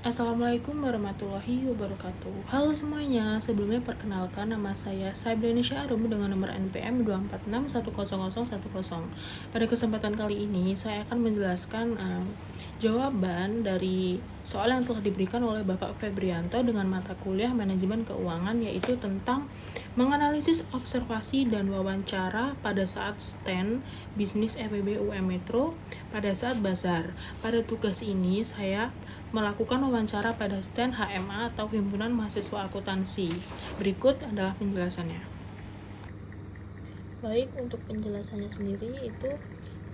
Assalamualaikum warahmatullahi wabarakatuh. Halo semuanya, sebelumnya perkenalkan nama saya Saibdanisha Arum dengan nomor NPM 246100110. Pada kesempatan kali ini saya akan menjelaskan jawaban dari soal yang telah diberikan oleh Bapak Febrianto dengan mata kuliah Manajemen Keuangan, yaitu tentang menganalisis observasi dan wawancara pada saat stand bisnis FEB UM Metro pada saat bazar. Pada tugas ini saya melakukan wawancara pada stand HMA atau Himpunan Mahasiswa Akuntansi. Berikut adalah penjelasannya. Baik, untuk penjelasannya sendiri itu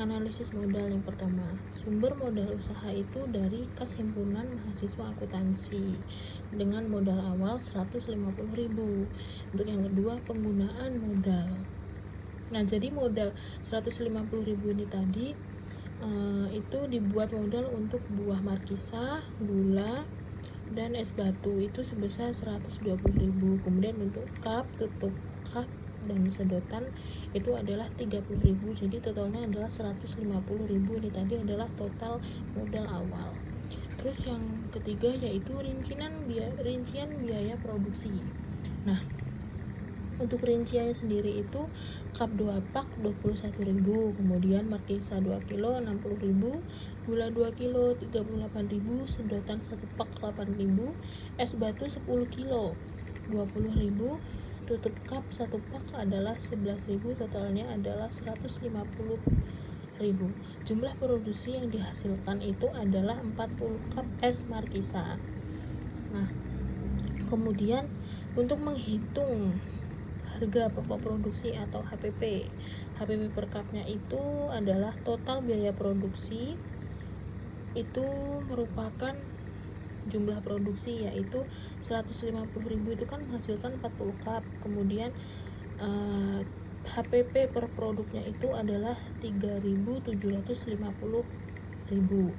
analisis modal yang pertama. Sumber modal usaha itu dari kas Himpunan Mahasiswa Akuntansi dengan modal awal 150.000. Untuk yang kedua, penggunaan modal. Nah, jadi modal 150.000 ini tadi itu dibuat modal untuk buah markisa, gula, dan es batu itu sebesar 120.000. Kemudian untuk cup, tutup cup, dan sedotan itu adalah 30.000. Jadi totalnya adalah 150.000. Ini tadi adalah total modal awal. Terus yang ketiga yaitu rincian biaya produksi. Nah, untuk rinciannya sendiri itu cup 2 pak 21.000, kemudian markisa 2 kilo 60.000, gula 2 kilo 38.000, sedotan 1 pak 8.000, es batu 10 kilo 20.000, tutup cup 1 pak adalah 11.000, totalnya adalah 150.000. Jumlah produksi yang dihasilkan itu adalah 40 cup es markisa. Nah, kemudian untuk menghitung harga pokok produksi atau HPP per cupnya itu adalah total biaya produksi, itu merupakan jumlah produksi yaitu 150.000 itu kan menghasilkan 40 cup. Kemudian HPP per produknya itu adalah 3.750.000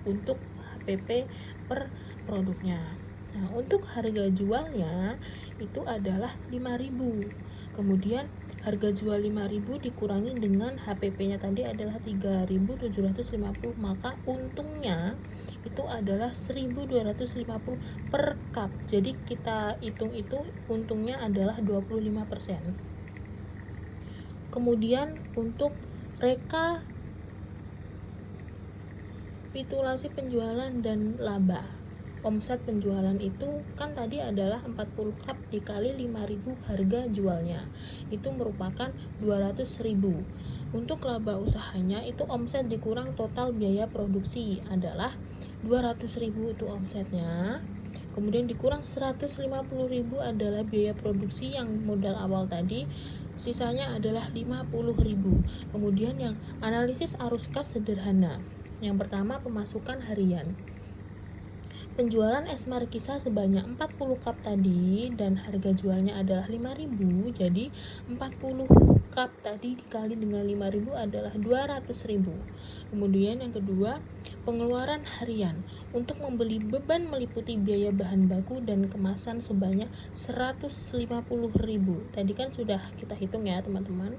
untuk HPP per produknya. Nah, untuk harga jualnya itu adalah 5.000. Kemudian harga jual 5.000 dikurangi dengan HPP-nya tadi adalah 3.750, maka untungnya itu adalah 1.250 per cup. Jadi kita hitung itu untungnya adalah 25%. Kemudian untuk rekapitulasi penjualan dan laba. Omset penjualan itu kan tadi adalah 40 cup dikali 5.000 harga jualnya, itu merupakan 200.000. Untuk laba usahanya itu omset dikurang total biaya produksi adalah 200.000 itu omsetnya, kemudian dikurang 150.000 adalah biaya produksi yang modal awal tadi, sisanya adalah 50.000. Kemudian yang analisis arus kas sederhana. Yang pertama, pemasukan harian. Penjualan es markisa sebanyak 40 cup tadi dan harga jualnya adalah 5.000, jadi 40 cup tadi dikali dengan 5.000 adalah 200.000. Kemudian yang kedua, pengeluaran harian. Untuk membeli beban meliputi biaya bahan baku dan kemasan sebanyak 150.000. Tadi kan sudah kita hitung ya teman-teman.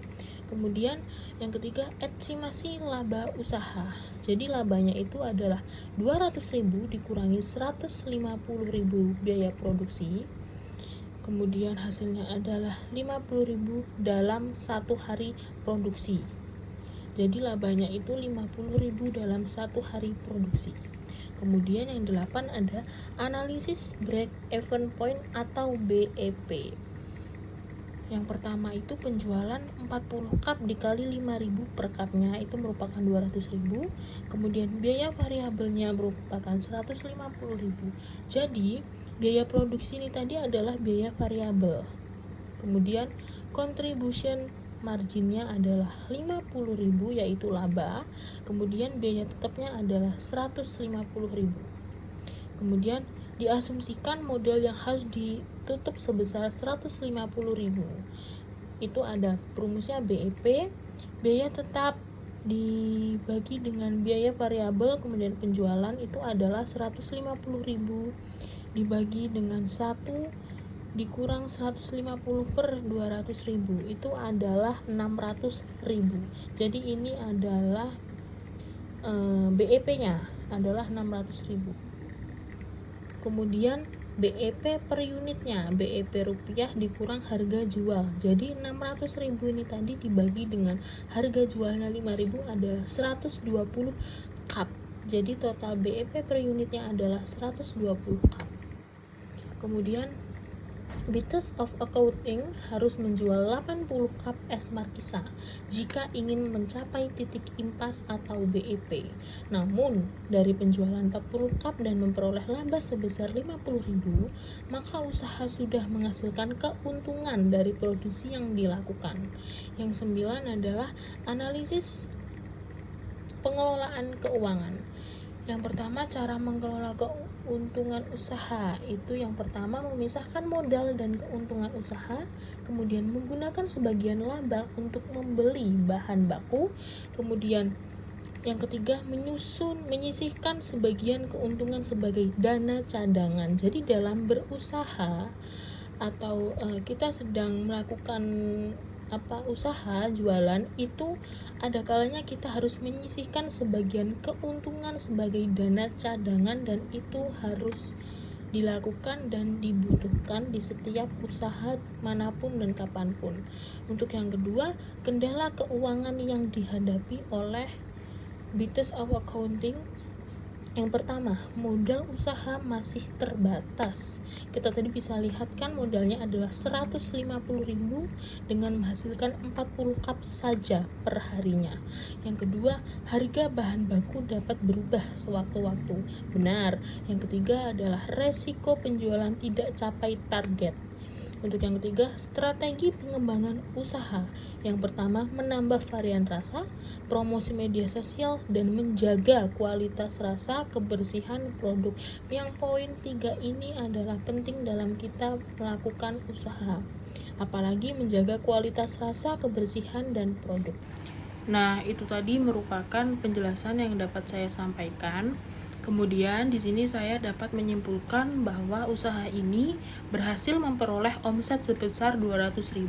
Kemudian yang ketiga, estimasi laba usaha. Jadi labanya itu adalah 200.000 dikurangi 150.000 biaya produksi. Kemudian hasilnya adalah 50.000 dalam satu hari produksi. Jadi labanya itu 50.000 dalam satu hari produksi. Kemudian yang 8 ada analisis break even point atau BEP. Yang pertama itu penjualan 40 cup dikali 5.000 per cupnya itu merupakan 200.000. Kemudian biaya variabelnya merupakan 150.000. Jadi biaya produksi ini tadi adalah biaya variabel. Kemudian contribution marginnya adalah 50.000 yaitu laba. Kemudian biaya tetapnya adalah 150.000. Kemudian diasumsikan modal yang harus ditutup sebesar 150.000. Itu ada rumusnya BEP, biaya tetap dibagi dengan biaya variabel, kemudian penjualan itu adalah 150.000 dibagi dengan 1 dikurang 150 per 200.000 itu adalah 600.000. Jadi ini adalah BEP nya adalah 600.000. Kemudian BEP per unitnya, BEP rupiah dikurang harga jual. Jadi 600.000 ini tadi dibagi dengan harga jualnya 5.000 adalah 120 cup. Jadi total BEP per unitnya adalah 120 cup. Kemudian Bites of Accounting harus menjual 80 cup es Markisa jika ingin mencapai titik impas atau BEP. Namun, dari penjualan 40 cup dan memperoleh laba sebesar 50.000, maka usaha sudah menghasilkan keuntungan dari produksi yang dilakukan. Yang 9 adalah analisis pengelolaan keuangan. Yang pertama, cara mengelola keuntungan usaha itu yang pertama memisahkan modal dan keuntungan usaha, kemudian menggunakan sebagian laba untuk membeli bahan baku, kemudian yang ketiga menyisihkan sebagian keuntungan sebagai dana cadangan. Jadi dalam berusaha atau kita sedang melakukan usaha jualan itu ada kalanya kita harus menyisihkan sebagian keuntungan sebagai dana cadangan, dan itu harus dilakukan dan dibutuhkan di setiap usaha manapun dan kapanpun. Untuk yang kedua, kendala keuangan yang dihadapi oleh Bites of Accounting. Yang pertama, modal usaha masih terbatas. Kita tadi bisa lihat kan modalnya adalah 150.000 dengan menghasilkan 40 cup saja per harinya. Yang kedua, harga bahan baku dapat berubah sewaktu-waktu. Benar. Yang ketiga adalah resiko penjualan tidak capai target. Untuk yang ketiga, strategi pengembangan usaha. Yang pertama, menambah varian rasa, promosi media sosial, dan menjaga kualitas rasa, kebersihan produk. Yang poin 3 ini adalah penting dalam kita melakukan usaha. Apalagi menjaga kualitas rasa, kebersihan, dan produk. Nah, itu tadi merupakan penjelasan yang dapat saya sampaikan. Kemudian di sini saya dapat menyimpulkan bahwa usaha ini berhasil memperoleh omset sebesar 200.000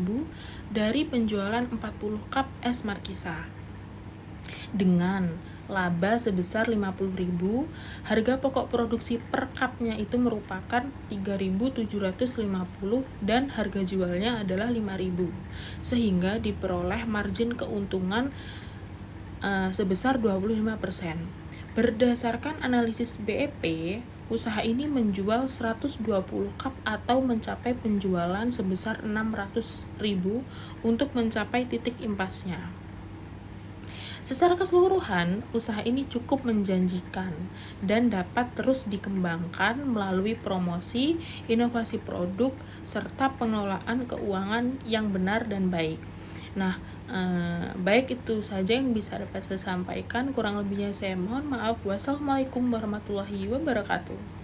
dari penjualan 40 cup es Markisa. Dengan laba sebesar 50.000, harga pokok produksi per cupnya itu merupakan 3.750 dan harga jualnya adalah 5.000, sehingga diperoleh margin keuntungan sebesar 25%. Berdasarkan analisis BEP, usaha ini menjual 120 cup atau mencapai penjualan sebesar 600.000 untuk mencapai titik impasnya. Secara keseluruhan, usaha ini cukup menjanjikan dan dapat terus dikembangkan melalui promosi, inovasi produk, serta pengelolaan keuangan yang benar dan baik. Nah, baik itu saja yang bisa dapat saya sampaikan. Kurang lebihnya saya mohon maaf. Wassalamualaikum warahmatullahi wabarakatuh.